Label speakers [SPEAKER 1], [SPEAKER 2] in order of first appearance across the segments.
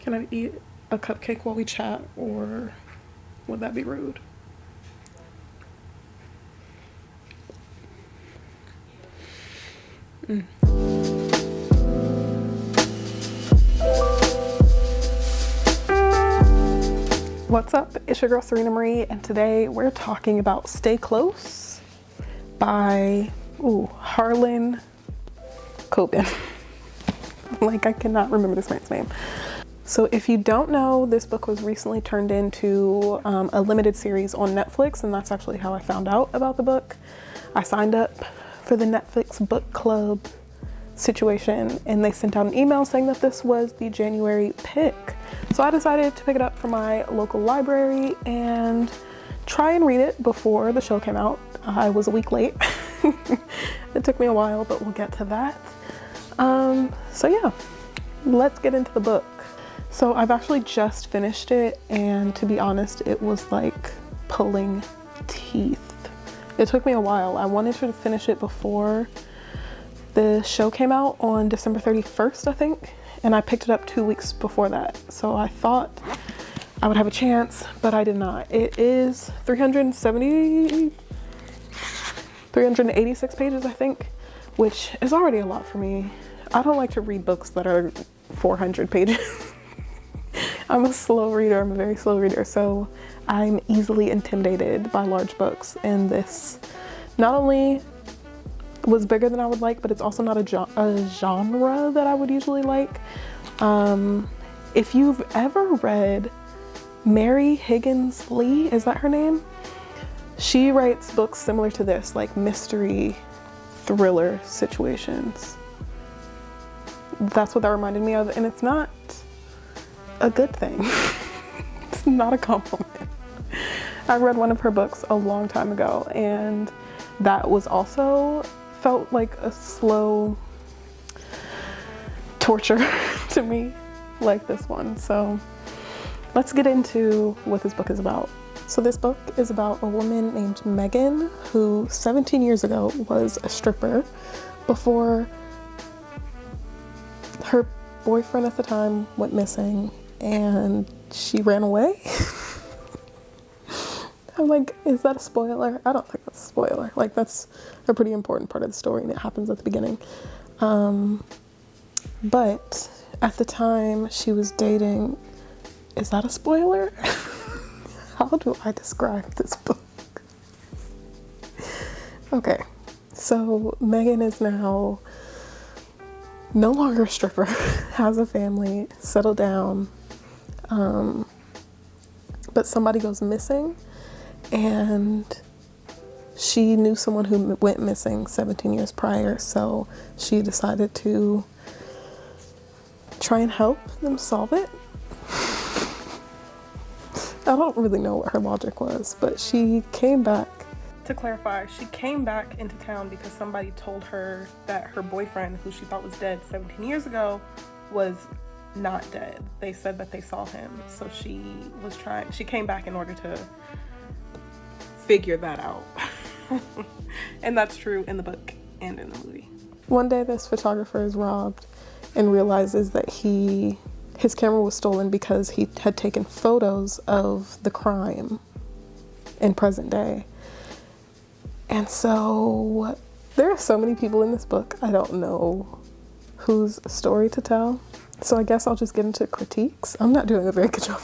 [SPEAKER 1] Can I eat a cupcake while we chat, or would that be rude? What's up? It's your girl Serena Marie, and today we're talking about Stay Close by Harlan Coben. Like, I cannot remember this man's name. So if you don't know, this book was recently turned into a limited series on Netflix, and that's actually how I found out about the book. I signed up for the Netflix book club situation, and they sent out an email saying that this was the January pick. So I decided to pick it up from my local library and try and read it before the show came out. I was a week late. It took me a while, but we'll get to that. So yeah, let's get into the book. So I've actually just finished it, and to be honest, it was like pulling teeth. It took me a while. I wanted to finish it before the show came out on December 31st, I think, and I picked it up 2 weeks before that. So I thought I would have a chance, but I did not. It is 386 pages, I think, which is already a lot for me. I don't like to read books that are 400 pages. I'm a slow reader. I'm a very slow reader, so I'm easily intimidated by large books, and this not only was bigger than I would like, but it's also not a genre that I would usually like. If you've ever read Mary Higgins Lee, is that her name? She writes books similar to this, like mystery thriller situations. That's what that reminded me of, and it's not a good thing. It's not a compliment. I read one of her books a long time ago, and that was also felt like a slow torture to me, like this one. So let's get into what this book is about. So this book is about a woman named Megan, who 17 years ago was a stripper before her boyfriend at the time went missing and she ran away. I'm like, is that a spoiler? I don't think that's a spoiler. Like, that's a pretty important part of the story, and it happens at the beginning. But at the time she was dating, is that a spoiler? How do I describe this book? Okay, so Megan is now no longer a stripper, has a family, settled down, but somebody goes missing, and she knew someone who went missing 17 years prior, so she decided to try and help them solve it. I don't really know what her logic was, but she came back. To clarify, she came back into town because somebody told her that her boyfriend, who she thought was dead 17 years ago, was not dead. They said that they saw him, so she came back in order to figure that out. And that's true in the book and in the movie. One day this photographer is robbed and realizes that his camera was stolen because he had taken photos of the crime in present day. And so there are so many people in this book, I don't know whose story to tell. So I guess I'll just get into critiques. I'm not doing a very good job.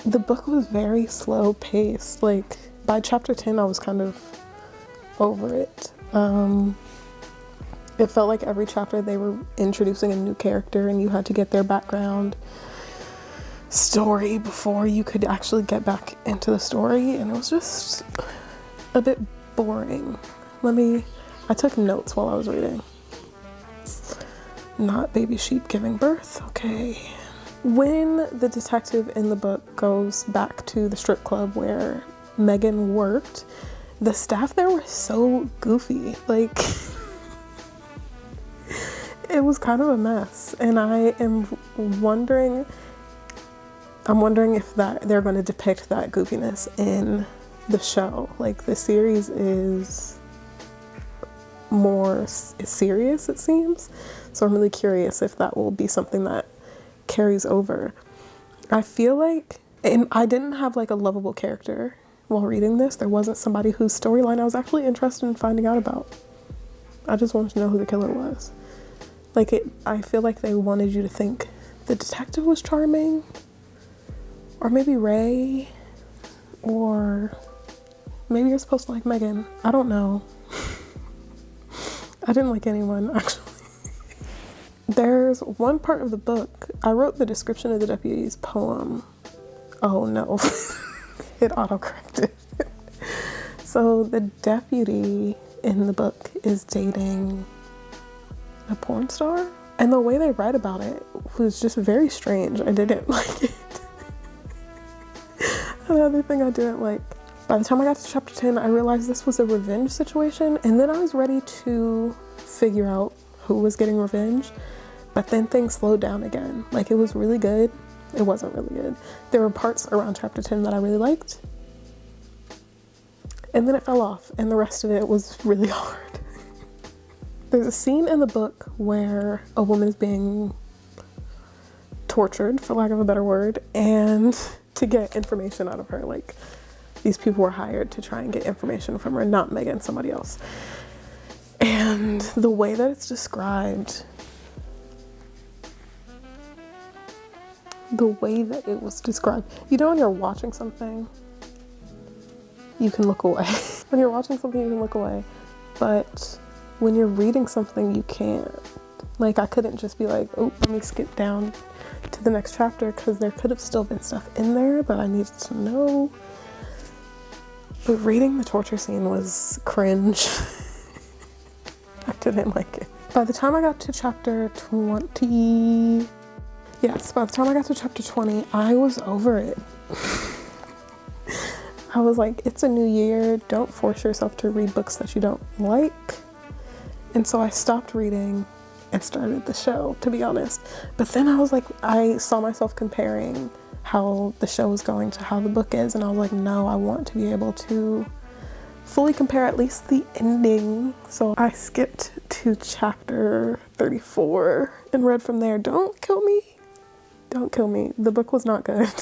[SPEAKER 1] The book was very slow paced. Like, by chapter 10, I was kind of over it. It felt like every chapter they were introducing a new character, and you had to get their background story before you could actually get back into the story, and it was just a bit boring. I took notes while I was reading. Not baby sheep giving birth, okay. When the detective in the book goes back to the strip club where Megan worked, the staff there were so goofy. Like, it was kind of a mess, and I'm wondering if they're going to depict that goofiness in the show. Like, the series is more serious, it seems. So I'm really curious if that will be something that carries over. I feel like, and I didn't have like a lovable character while reading this. There wasn't somebody whose storyline I was actually interested in finding out about. I just wanted to know who the killer was. Like, I feel like they wanted you to think the detective was charming, or maybe Ray, or maybe you're supposed to like Megan. I don't know. I didn't like anyone, actually. There's one part of the book, I wrote the description of the deputy's poem. Oh no, it autocorrected. So the deputy in the book is dating a porn star, and the way they write about it was just very strange. I didn't like it. Another thing I didn't like, by the time I got to chapter 10, I realized this was a revenge situation, and then I was ready to figure out who was getting revenge, but then things slowed down again. Like, it was really good. It wasn't really good. There were parts around chapter 10 that I really liked, and then it fell off, and the rest of it was really hard. There's a scene in the book where a woman is being tortured, for lack of a better word, and to get information out of her. Like, these people were hired to try and get information from her, not Megan, somebody else. And the way that it's described, the way that it was described, you know, when you're watching something, you can look away. When you're watching something, you can look away. But when you're reading something, you can't. Like, I couldn't just be like, oh, let me skip down to the next chapter, because there could have still been stuff in there that I needed to know. But reading the torture scene was cringe. I didn't like it. By the time I got to chapter 20, by the time I got to chapter 20, I was over it. I was like, it's a new year. Don't force yourself to read books that you don't like. And so I stopped reading and started the show, to be honest. But then I was like, I saw myself comparing how the show is going to how the book is, and I was like, no, I want to be able to fully compare at least the ending. So I skipped to chapter 34 and read from there. Don't kill me. Don't kill me. The book was not good.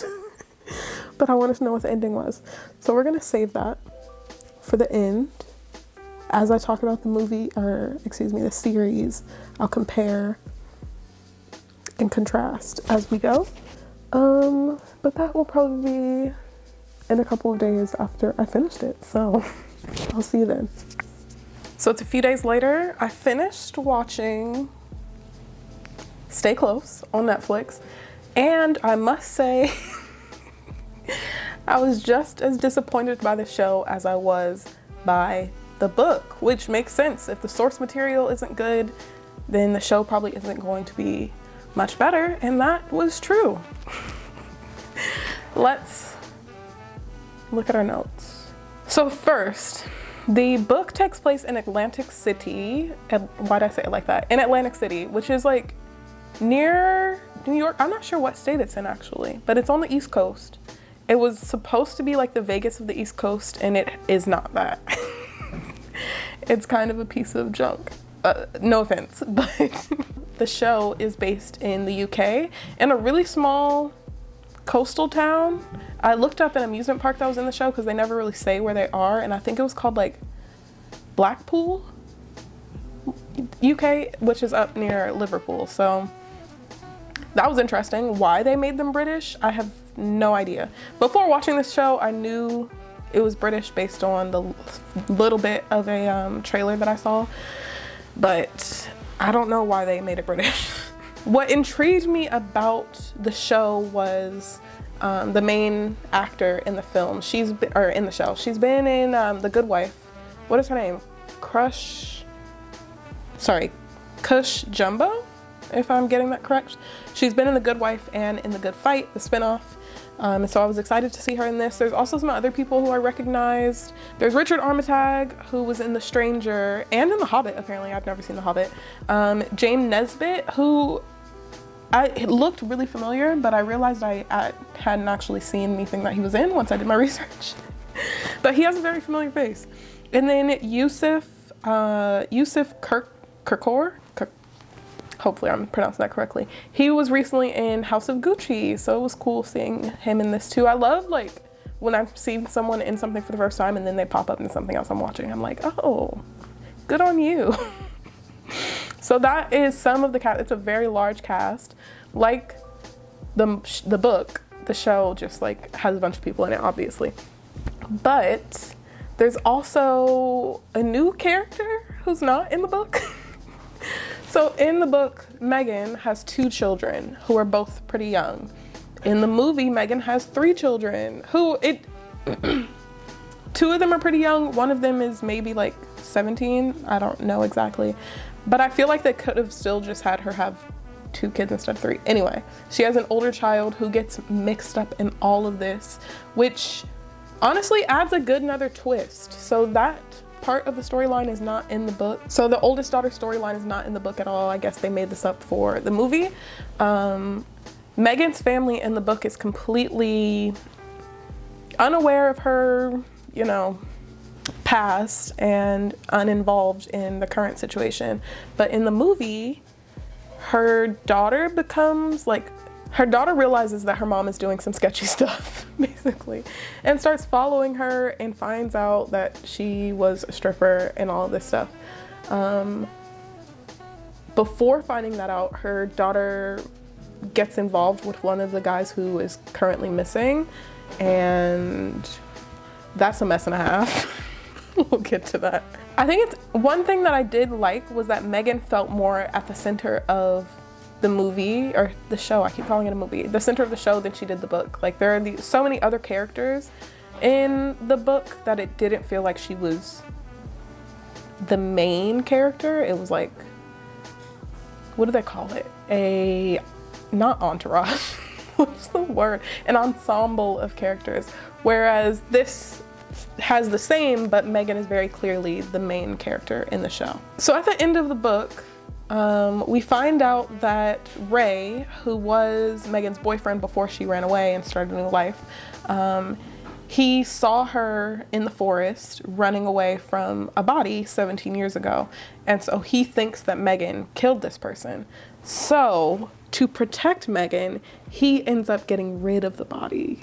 [SPEAKER 1] But I wanted to know what the ending was. So we're gonna save that for the end. As I talk about the movie, the series, I'll compare and contrast as we go. But that will probably be in a couple of days after I finished it. So I'll see you then. So it's a few days later. I finished watching Stay Close on Netflix. And I must say, I was just as disappointed by the show as I was by the book, which makes sense. If the source material isn't good, then the show probably isn't going to be much better, and that was true. Let's look at our notes. So first, the book takes place in Atlantic City. Why'd I say it like that? In Atlantic City, which is like near New York. I'm not sure what state it's in actually, but it's on the East Coast. It was supposed to be like the Vegas of the East Coast, and it is not that. It's kind of a piece of junk. No offense, but the show is based in the UK in a really small coastal town. I looked up an amusement park that was in the show because they never really say where they are, and I think it was called like Blackpool, UK, which is up near Liverpool. So that was interesting. Why they made them British, I have no idea. Before watching this show, I knew it was British based on the little bit of a trailer that I saw, but I don't know why they made it British. What intrigued me about the show was the main actor in the film. In the show. She's been in The Good Wife. What is her name? Cush Jumbo, if I'm getting that correct. She's been in The Good Wife and in The Good Fight, the spinoff. And so I was excited to see her in this. There's also some other people who I recognized. There's Richard Armitage, who was in The Stranger and in The Hobbit, apparently. I've never seen The Hobbit. James Nesbitt, who it looked really familiar, but I realized I hadn't actually seen anything that he was in once I did my research. But he has a very familiar face. And then Yusuf Yusuf Kirkor. Hopefully I'm pronouncing that correctly. He was recently in House of Gucci, so it was cool seeing him in this too. I love like when I see someone in something for the first time and then they pop up in something else I'm watching. I'm like, oh, good on you. So that is some of the cast. It's a very large cast. Like the book, the show just like has a bunch of people in it, obviously. But there's also a new character who's not in the book. So in the book, Megan has 2 children who are both pretty young. In the movie, Megan has 3 children who 2 of them are pretty young. One of them is maybe like 17. I don't know exactly. But I feel like they could have still just had her have 2 kids instead of 3. Anyway, she has an older child who gets mixed up in all of this, which honestly adds a good another twist. So that part of the storyline is not in the book. So the oldest daughter storyline is not in the book at all. I guess they made this up for the movie. Megan's family in the book is completely unaware of her, you know, past and uninvolved in the current situation. But in the movie, her daughter realizes that her mom is doing some sketchy stuff, basically, and starts following her and finds out that she was a stripper and all of this stuff. Before finding that out, her daughter gets involved with one of the guys who is currently missing, and that's a mess and a half. We'll get to that. I think it's one thing that I did like was that Megan felt more at the center of the movie, or the show, I keep calling it a movie, the center of the show than she did the book. Like there are so many other characters in the book that it didn't feel like she was the main character. It was like, what do they call it? Not entourage, what's the word? An ensemble of characters. Whereas this has the same, but Megan is very clearly the main character in the show. So at the end of the book, we find out that Ray, who was Megan's boyfriend before she ran away and started a new life, he saw her in the forest running away from a body 17 years ago. And so he thinks that Megan killed this person. So to protect Megan, he ends up getting rid of the body.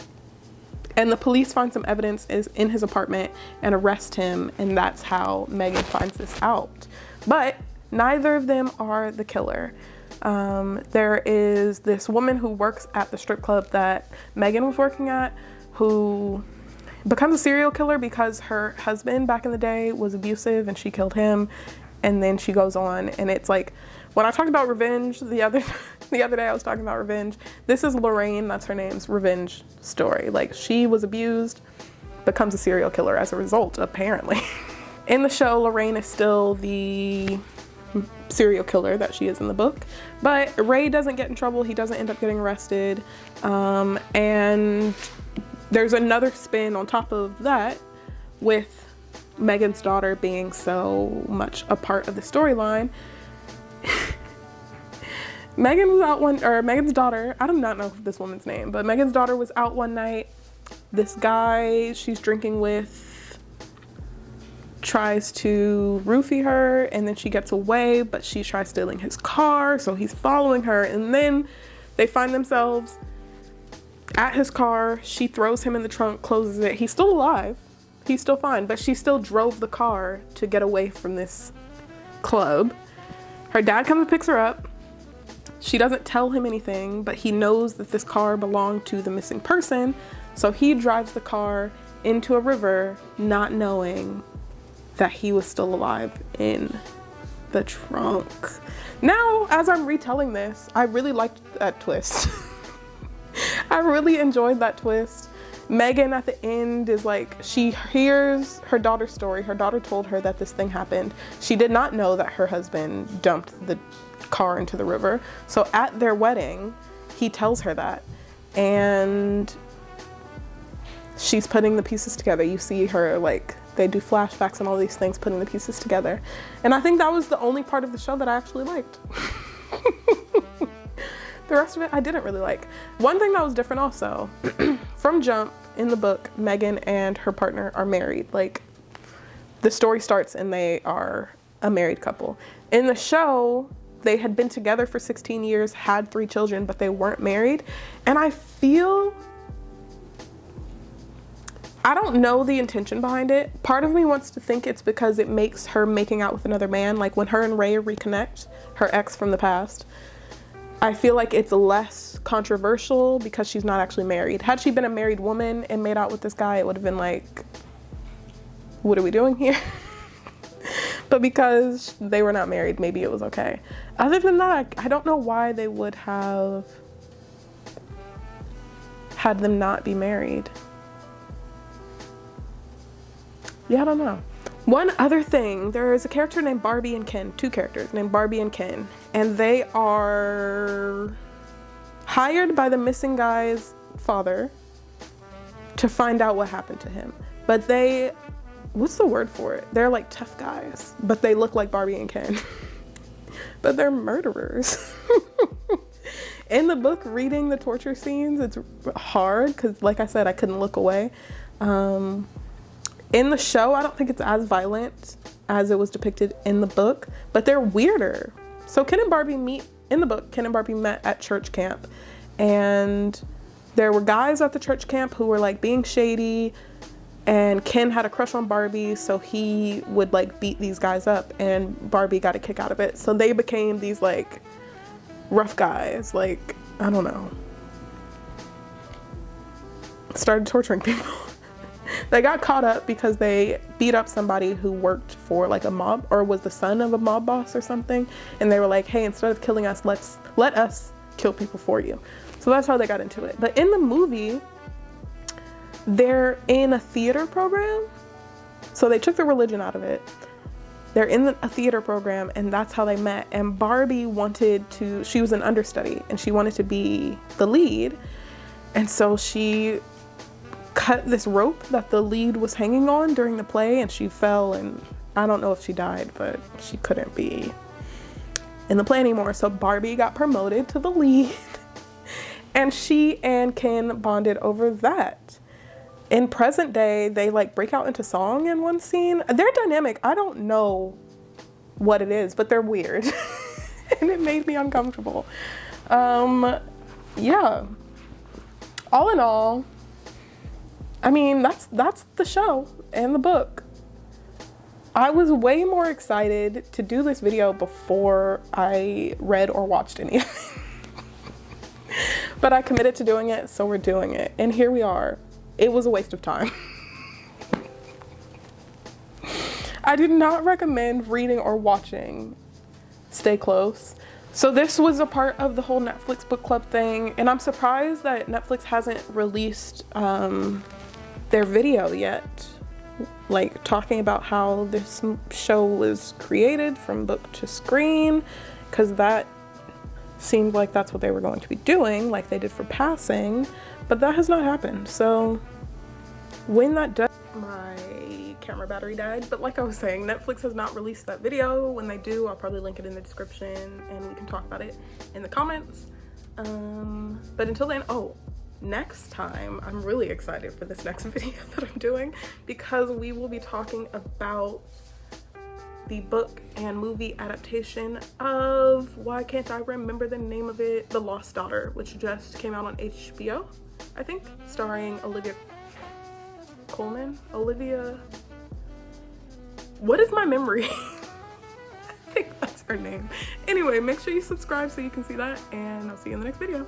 [SPEAKER 1] And the police find some evidence in his apartment and arrest him. And that's how Megan finds this out. But neither of them are the killer. There is this woman who works at the strip club that Megan was working at, who becomes a serial killer because her husband back in the day was abusive and she killed him. And then she goes on, and it's like, when I talked about revenge the other day, I was talking about revenge. This is Lorraine, that's her name's revenge story. Like, she was abused, becomes a serial killer as a result, apparently. In the show, Lorraine is still the serial killer that she is in the book, but Ray doesn't get in trouble. He doesn't end up getting arrested. And there's another spin on top of that with Megan's daughter being so much a part of the storyline. Megan's daughter, I do not know this woman's name, but Megan's daughter was out one night. This guy she's drinking with tries to roofie her, and then she gets away, but she tries stealing his car, so he's following her, and then they find themselves at his car. She throws him in the trunk, closes it. He's still alive. He's still fine, but she still drove the car to get away from this club. Her dad comes and picks her up. She doesn't tell him anything, but he knows that this car belonged to the missing person, so he drives the car into a river, not knowing that he was still alive in the trunk. Now, as I'm retelling this, I really liked that twist. I really enjoyed that twist. Megan at the end is like, she hears her daughter's story. Her daughter told her that this thing happened. She did not know that her husband dumped the car into the river. So at their wedding, he tells her that. And she's putting the pieces together. You see her, like, they do flashbacks and all these things, putting the pieces together. And I think that was the only part of the show that I actually liked. The rest of it, I didn't really like. One thing that was different also, from jump in the book, Megan and her partner are married. Like, the story starts and they are a married couple. In the show, they had been together for 16 years, had 3 children, but they weren't married. And I don't know the intention behind it. Part of me wants to think it's because it makes her making out with another man. Like when her and Ray reconnect, her ex from the past, I feel like it's less controversial because she's not actually married. Had she been a married woman and made out with this guy, it would have been like, what are we doing here? But because they were not married, maybe it was okay. Other than that, I don't know why they would have had them not be married. Yeah, I don't know. One other thing, there is a character named Barbie and Ken, 2 characters named Barbie and Ken, and they are hired by the missing guy's father to find out what happened to him. But they, what's the word for it? They're like tough guys, but they look like Barbie and Ken. But they're murderers. In the book, reading the torture scenes, it's hard because, like I said, I couldn't look away. In the show, I don't think it's as violent as it was depicted in the book, but they're weirder. So Ken and Barbie meet, in the book, Ken and Barbie met at church camp, and there were guys at the church camp who were like being shady, and Ken had a crush on Barbie, so he would like beat these guys up, and Barbie got a kick out of it. So they became these like rough guys, like, I don't know, started torturing people. They got caught up because they beat up somebody who worked for like a mob or was the son of a mob boss or something. And they were like, hey, instead of killing us, let us kill people for you. So that's how they got into it. But in the movie, they're in a theater program. So they took the religion out of it. They're in a theater program, and that's how they met. And Barbie she was an understudy and she wanted to be the lead. And so she cut this rope that the lead was hanging on during the play, and she fell, and I don't know if she died, but she couldn't be in the play anymore. So Barbie got promoted to the lead, and she and Ken bonded over that. In present day, they like break out into song in one scene. They're dynamic. I don't know what it is, but they're weird. And it made me uncomfortable. Yeah. All in all, I mean, that's the show and the book. I was way more excited to do this video before I read or watched any of it. But I committed to doing it, so we're doing it. And here we are. It was a waste of time. I do not recommend reading or watching Stay Close. So this was a part of the whole Netflix book club thing, and I'm surprised that Netflix hasn't released their video yet, like talking about how this show was created from book to screen, because that seemed like that's what they were going to be doing, like they did for Passing, but that has not happened. So when that does, my camera battery died, but like I was saying, Netflix has not released that video. When they do, I'll probably link it in the description and we can talk about it in the comments. But until then, next time, I'm really excited for this next video that I'm doing, because we will be talking about the book and movie adaptation of, why can't I remember the name of it, The Lost Daughter, which just came out on HBO, I think, starring Olivia Colman. What is my memory? I think that's her name. Anyway, make sure you subscribe so you can see that, and I'll see you in the next video.